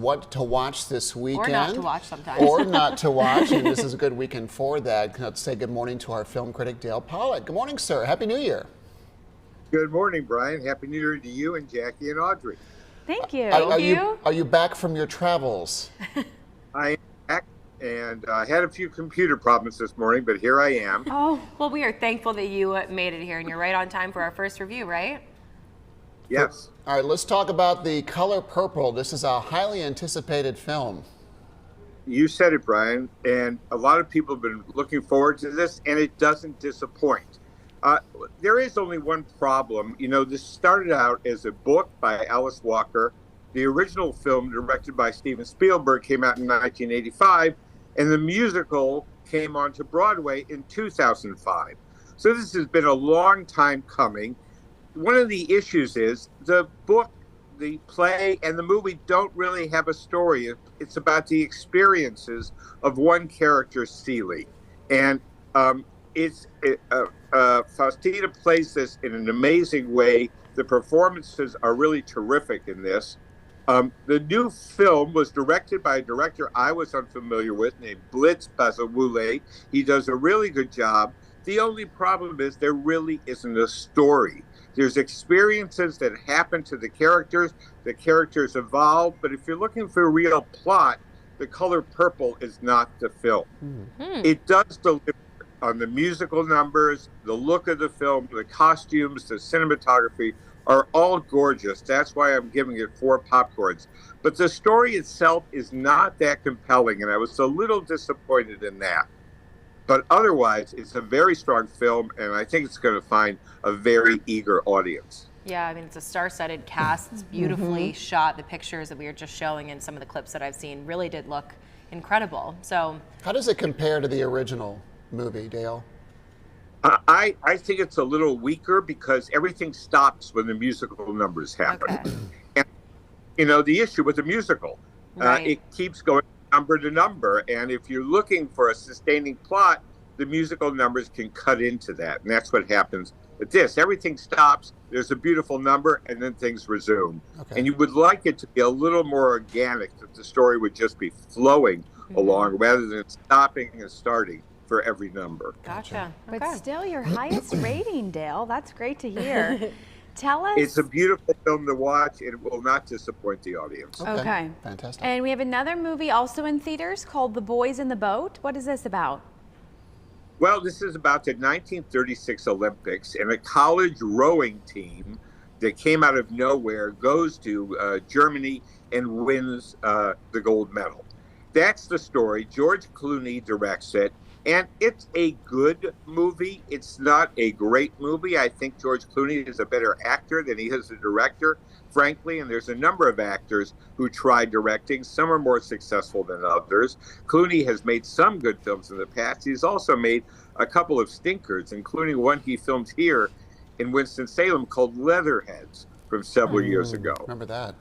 what to watch this weekend. Or not to watch sometimes. Or not to watch, and this is a good weekend for that. Let's say good morning to our film critic, Dale Pollak. Good morning, sir. Happy New Year. Good morning, Brian. Happy New Year to you and Jackie and Audrey. Thank you. Are you back from your travels? I am back, and I had a few computer problems this morning, but here I am. Oh, well, we are thankful that you made it here, and you're right on time for our first review, right? Yes. All right, let's talk about The Color Purple. This is a highly anticipated film. You said it, Brian, and a lot of people have been looking forward to this, and it doesn't disappoint. There is only one problem. You know, this started out as a book by Alice Walker. The original film, directed by Steven Spielberg, came out in 1985, and the musical came onto Broadway in 2005. So this has been a long time coming. One of the issues is the book, the play, and the movie don't really have a story. It's about the experiences of one character, Celie. And Faustina plays this in an amazing way. The performances are really terrific in this. The new film was directed by a director I was unfamiliar with named Blitz Bazawule. He does a really good job. The only problem is there really isn't a story. There's experiences that happen to the characters evolve, but if you're looking for a real plot, The Color Purple is not the film. It does deliver on the musical numbers, the look of the film, the costumes, the cinematography are all gorgeous. That's why I'm giving it 4 popcorns. But the story itself is not that compelling, and I was a little disappointed in that. But otherwise, it's a very strong film, and I think it's going to find a very eager audience. Yeah, I mean, it's a star-studded cast. It's beautifully shot. The pictures that we were just showing and some of the clips that I've seen really did look incredible. So, how does it compare to the original movie, Dale? I think it's a little weaker because everything stops when the musical numbers happen. Okay. And, you know, the issue with the musical, Right. it keeps going number to number. And if you're looking for a sustaining plot, the musical numbers can cut into that. And that's what happens with this. Everything stops, there's a beautiful number, and then things resume. Okay. And you would like it to be a little more organic, that the story would just be flowing along rather than stopping and starting for every number. Gotcha. But Okay. still your highest rating, Dale. That's great to hear. Tell us. It's a beautiful film to watch. It will not disappoint the audience. Okay. Fantastic. And we have another movie also in theaters called The Boys in the Boat. What is this about? Well, this is about the 1936 Olympics, and a college rowing team that came out of nowhere goes to Germany and wins the gold medal. That's the story. George Clooney directs it, and it's a good movie. It's not a great movie. I think George Clooney is a better actor than he is a director, frankly, and there's a number of actors who tried directing. Some are more successful than others. Clooney has made some good films in the past. He's also made a couple of stinkers, including one he filmed here in Winston-Salem called Leatherheads from several years ago. Remember that.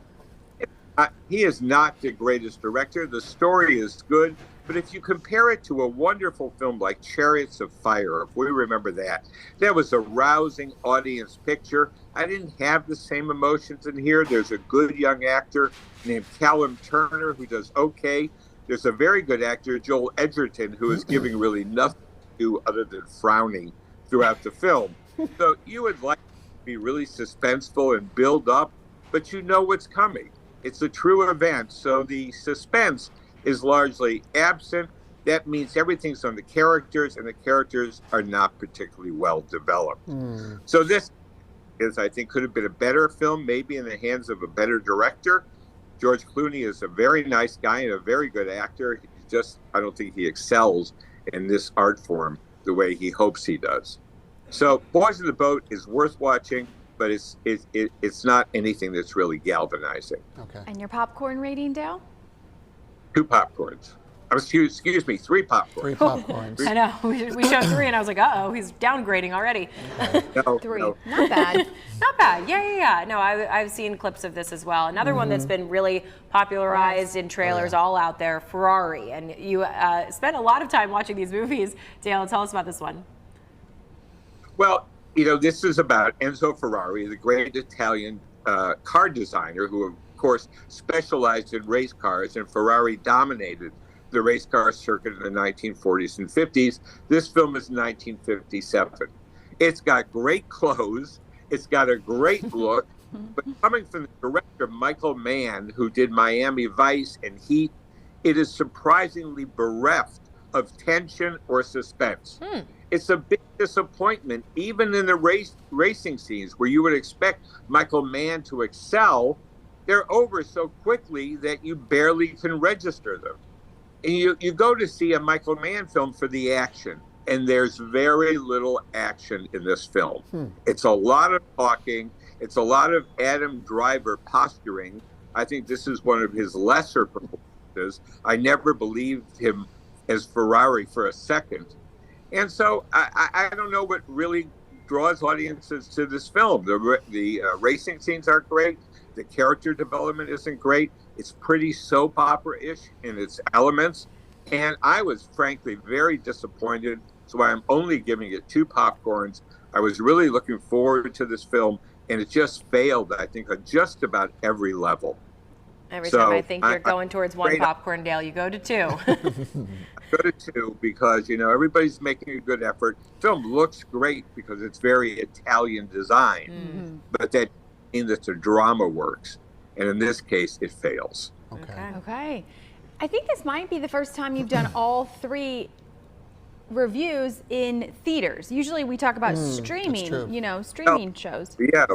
He is not the greatest director. The story is good, but if you compare it to a wonderful film like Chariots of Fire, if we remember that, that was a rousing audience picture. I didn't have the same emotions in here. There's a good young actor named Callum Turner who does okay. There's a very good actor, Joel Edgerton, who is giving really nothing to do other than frowning throughout the film. So you would like to be really suspenseful and build up, but you know what's coming. It's a true event, so the suspense is largely absent. That means everything's on the characters, and the characters are not particularly well developed. So this is, I think, could have been a better film, maybe in the hands of a better director. George Clooney is a very nice guy and a very good actor. I don't think he excels in this art form the way he hopes he does. So Boys in the Boat is worth watching, but it's not anything that's really galvanizing. Okay. And your popcorn rating, Dale? 2 popcorns. Excuse me, 3 popcorns. 3 popcorns. I know. We showed 3, and I was like, uh-oh, he's downgrading already. No, 3. no. Not bad. Not bad. Yeah. No, I've seen clips of this as well. Another one that's been really popularized in trailers all out there, Ferrari. And you spent a lot of time watching these movies. Dale, tell us about this one. Well, you know, this is about Enzo Ferrari, the great Italian car designer who, of course, specialized in race cars, and Ferrari dominated the race car circuit in the 1940s and 50s. This film is 1957. It's got great clothes. It's got a great look. But coming from the director, Michael Mann, who did Miami Vice and Heat, it is surprisingly bereft of tension or suspense. It's a big disappointment, even in the racing scenes where you would expect Michael Mann to excel. They're over so quickly that you barely can register them. And you go to see a Michael Mann film for the action, and there's very little action in this film. It's a lot of talking. It's a lot of Adam Driver posturing. I think this is one of his lesser performances. I never believed him as Ferrari for a second. And so I don't know what really draws audiences to this film. The racing scenes aren't great. The character development isn't great. It's pretty soap opera-ish in its elements. And I was frankly very disappointed. So I'm only giving it 2 popcorns. I was really looking forward to this film, and it just failed, I think, on just about every level. Every time I think you're going towards 1 popcorn, Dale, you go to 2. Go to 2 because, you know, everybody's making a good effort. Film looks great because it's very Italian design, but that means that the drama works. And in this case, it fails. Okay. I think this might be the first time you've done all 3 reviews in theaters. Usually we talk about streaming, you know, streaming shows. Yeah.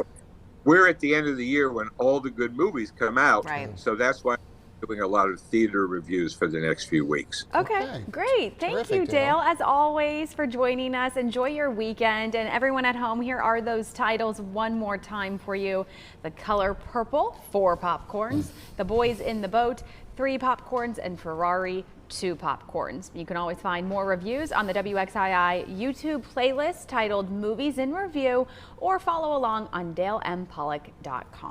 We're at the end of the year when all the good movies come out. Right. So that's why I'm doing a lot of theater reviews for the next few weeks. Okay, great. Thank you, Dale, as always, for joining us. Enjoy your weekend. And everyone at home, here are those titles one more time for you. The Color Purple, 4 popcorns. The Boys in the Boat, 3 popcorns. And Ferrari, 2 popcorns. You can always find more reviews on the WXII YouTube playlist titled Movies in Review, or follow along on DaleMPollock.com.